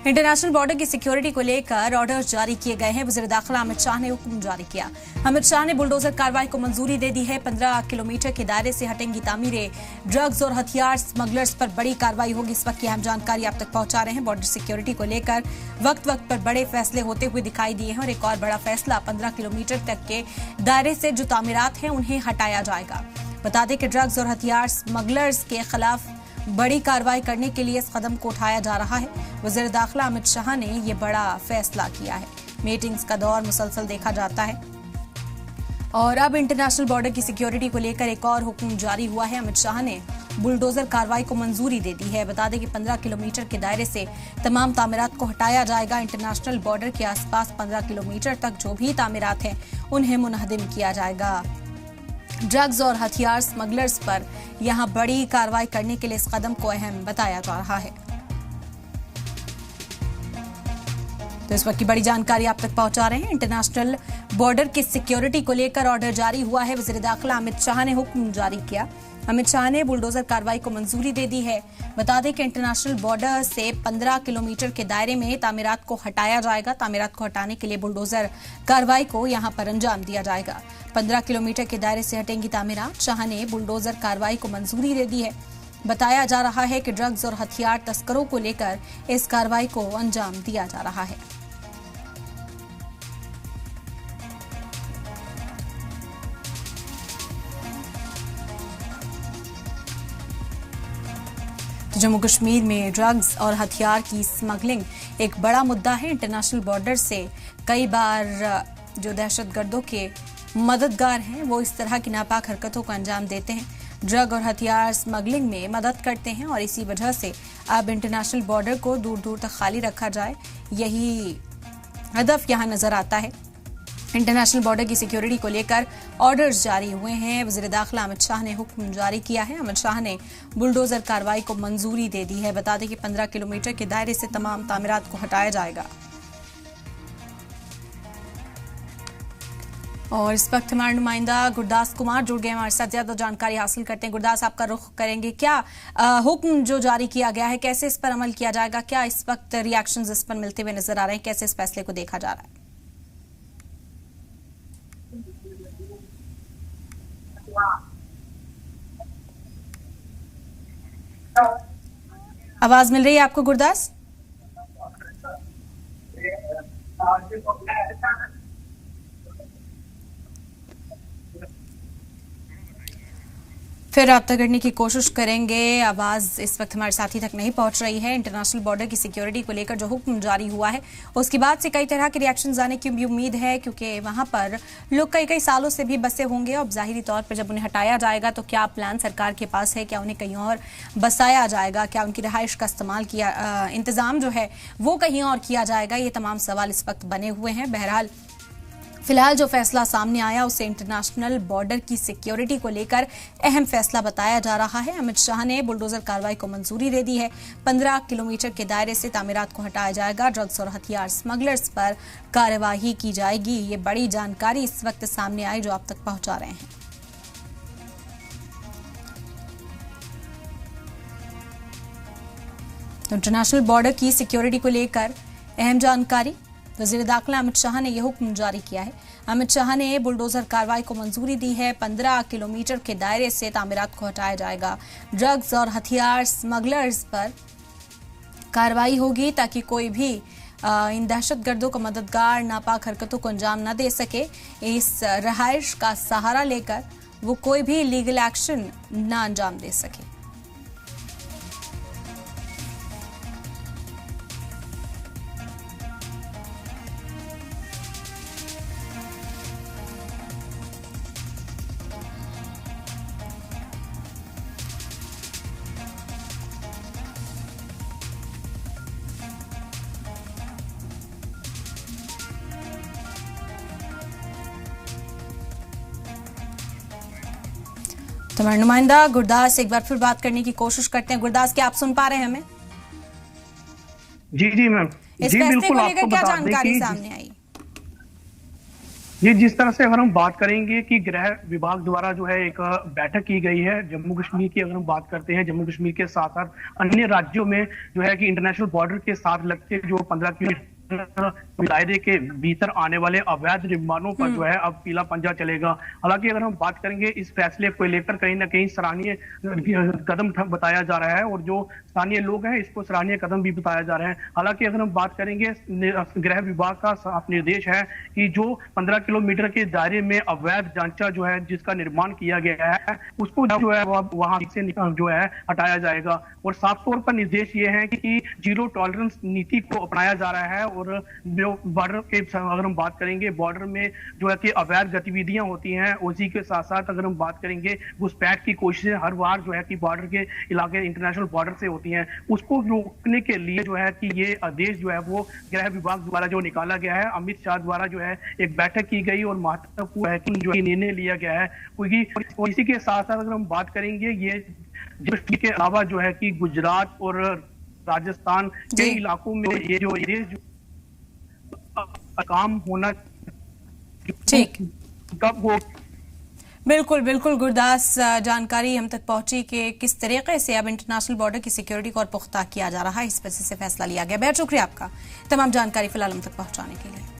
International border की security को लेकर ऑर्डर जारी किए गए हैं। वज़ीर दाखिला अमित शाह ने हुक्म जारी किया। अमित शाह ने बुलडोजर कार्रवाई को मंजूरी दे दी है। 15 किलोमीटर के दायरे से हटेंगी तामीरें। ड्रग्स और हथियार स्मगलर्स पर बड़ी कार्रवाई होगी। इस वक्त की अहम जानकारी आप तक पहुंचा रहे हैं। बॉर्डर सिक्योरिटी को लेकर वक्त वक्त पर बड़े फैसले होते हुए दिखाई दिए हैं और एक और बड़ा फैसला 15 किलोमीटर तक के दायरे से जो तामीरात हैं उन्हें हटाया जाएगा। बता दें कि ड्रग्स और हथियार स्मगलर्स के खिलाफ बड़ी कार्रवाई करने के लिए इस कदम को उठाया जा रहा है। वज़ीर दाखिला अमित शाह ने ये बड़ा फैसला किया है। मीटिंग्स का दौर मुसलसल देखा जाता है और अब इंटरनेशनल बॉर्डर की सिक्योरिटी को लेकर एक और हुक्म जारी हुआ है। अमित शाह ने बुलडोजर कार्रवाई को मंजूरी दे दी है। बता दें कि 15 किलोमीटर के दायरे से तमाम तामीरात को हटाया जाएगा। इंटरनेशनल बॉर्डर के आसपास 15 किलोमीटर तक जो भी तामीरात हैं उन्हें मुनहदिम किया जाएगा। ड्रग्स और हथियार स्मगलर्स पर यहां बड़ी कार्रवाई करने के लिए इस कदम को अहम बताया जा रहा है। तो इस वक्त की बड़ी जानकारी आप तक पहुंचा रहे हैं। इंटरनेशनल बॉर्डर की सिक्योरिटी को लेकर ऑर्डर जारी हुआ है। वज़ीर दाखिला अमित शाह ने हुक्म जारी किया। अमित शाह ने बुलडोजर कार्रवाई को मंजूरी दे दी है। बता दें कि इंटरनेशनल बॉर्डर से 15 किलोमीटर के दायरे में तामीरात को हटाया जाएगा। तामीरात को हटाने के लिए बुलडोजर कार्रवाई को यहां पर अंजाम दिया जाएगा। 15 किलोमीटर के दायरे से हटेंगी तामीरात। शाह ने बुलडोजर कार्रवाई को मंजूरी दे दी है। बताया जा रहा है कि ड्रग्स और हथियार तस्करों को लेकर इस कार्रवाई को अंजाम दिया जा रहा है। जम्मू कश्मीर में ड्रग्स और हथियार की स्मगलिंग एक बड़ा मुद्दा है। इंटरनेशनल बॉर्डर से कई बार जो दहशतगर्दों के मददगार हैं वो इस तरह की नापाक हरकतों को अंजाम देते हैं, ड्रग और हथियार स्मगलिंग में मदद करते हैं और इसी वजह से अब इंटरनेशनल बॉर्डर को दूर दूर तक खाली रखा जाए, यही हदफ यहां नजर आता है। इंटरनेशनल बॉर्डर की सिक्योरिटी को लेकर ऑर्डर्स जारी हुए हैं। वज़ीर दाखिला अमित शाह ने हुक्म जारी किया है। अमित शाह ने बुलडोजर कार्रवाई को मंजूरी दे दी है। बता दें कि 15 किलोमीटर के दायरे से तमाम तामीरात को हटाया जाएगा। और इस वक्त हमारे नुमाइंदा गुरदास कुमार जुड़ गए हमारे साथ, ज्यादा जानकारी हासिल करते हैं। गुरदास, आपका रुख करेंगे। क्या हुक्म जो जारी किया गया है, कैसे इस पर अमल किया जाएगा? क्या इस वक्त रिएक्शंस इस पर मिलते हुए नजर आ रहे हैं? कैसे इस फैसले को देखा जा रहा है? आवाज मिल रही है आपको गुरदास? फिर रब्ता करने की कोशिश करेंगे। आवाज इस वक्त हमारे साथी तक नहीं पहुंच रही है। इंटरनेशनल बॉर्डर की सिक्योरिटी को लेकर जो हुक्म जारी हुआ है उसके बाद से कई तरह के रिएक्शंस आने की भी उम्मीद है, क्योंकि वहां पर लोग कई कई सालों से भी बसे होंगे और जाहिरी तौर पर जब उन्हें हटाया जाएगा तो क्या प्लान सरकार के पास है? क्या उन्हें कहीं और बसाया जाएगा? क्या उनकी रिहाइश का इंतजाम जो है वो कहीं और किया जाएगा? ये तमाम सवाल इस वक्त बने हुए हैं। बहरहाल फिलहाल जो फैसला सामने आया उसे इंटरनेशनल बॉर्डर की सिक्योरिटी को लेकर अहम फैसला बताया जा रहा है। अमित शाह ने बुलडोजर कार्रवाई को मंजूरी दे दी है। 15 किलोमीटर के दायरे से तामीरात को हटाया जाएगा। ड्रग्स और हथियार स्मगलर्स पर कार्यवाही की जाएगी। ये बड़ी जानकारी इस वक्त सामने आई जो आप तक पहुंचा रहे हैं। इंटरनेशनल बॉर्डर की सिक्योरिटी को लेकर अहम जानकारी। वज़ीर दाखिला अमित शाह ने यह हुक्म जारी किया है। अमित शाह ने बुलडोजर कार्रवाई को मंजूरी दी है। 15 किलोमीटर के दायरे से तामीरात को हटाया जाएगा। ड्रग्स और हथियार स्मगलर्स पर कार्रवाई होगी ताकि कोई भी इन दहशतगर्दों को मददगार नापाक हरकतों को अंजाम न दे सके। इस रहाइश का सहारा लेकर वो कोई भी लीगल एक्शन न अंजाम दे सके। तो हमारे नुमाइंदा गुरदास एक बार फिर बात करने की कोशिश करते हैं। गुरदास, क्या आप सुन पा रहे हैं हमें? जी मैम। इस फैसले को लेकर क्या जानकारी सामने आई? जी, जिस तरह से अगर हम बात करेंगे कि गृह विभाग द्वारा जो है एक बैठक की गई है जम्मू कश्मीर की, अगर हम बात करते हैं जम्मू कश्मीर के साथ साथ अन्य राज्यों में जो है कि इंटरनेशनल बॉर्डर के साथ लगते जो 15 किलोमीटर दायरे के भीतर आने वाले अवैध निर्माणों पर जो है अब पीला पंजा चलेगा। हालांकि अगर हम बात करेंगे इस फैसले को लेकर कहीं ना कहीं सराहनीय कदम बताया जा रहा है और जो स्थानीय लोग हैं इसको सराहनीय कदम भी बताया जा रहा है। हालांकि अगर हम बात करेंगे गृह विभाग का साफ निर्देश है कि जो 15 किलोमीटर के दायरे में अवैध ढांचा जो है जिसका निर्माण किया गया है उसको जो है वहां से जो है हटाया जाएगा। और साफ तौर पर निर्देश ये है कि जीरो टॉलरेंस नीति को अपनाया जा रहा है। और जो बॉर्डर के अगर हम बात करेंगे बॉर्डर में जो है कि अवैध गतिविधियां होती हैं, उसी के साथ साथ अगर हम बात करेंगे घुसपैठ की कोशिशें हर बार जो है कि बॉर्डर के इलाके इंटरनेशनल बॉर्डर से होती हैं, उसको रोकने के लिए जो है कि ये आदेश जो है वो गृह विभाग द्वारा जो निकाला गया है, अमित शाह द्वारा जो है एक बैठक की गई और महत्वपूर्ण है कि जो निर्णय लिया गया है। क्योंकि इसी के साथ साथ अगर हम बात करेंगे ये के अलावा जो है कि गुजरात और राजस्थान के इलाकों में ये जो काम होना ठीक कब हो। बिल्कुल बिल्कुल गुरदास, जानकारी हम तक पहुंची कि किस तरीके से अब इंटरनेशनल बॉर्डर की सिक्योरिटी को और पुख्ता किया जा रहा है, इस वजह से फैसला लिया गया। बहुत शुक्रिया आपका तमाम जानकारी फिलहाल हम तक पहुंचाने के लिए।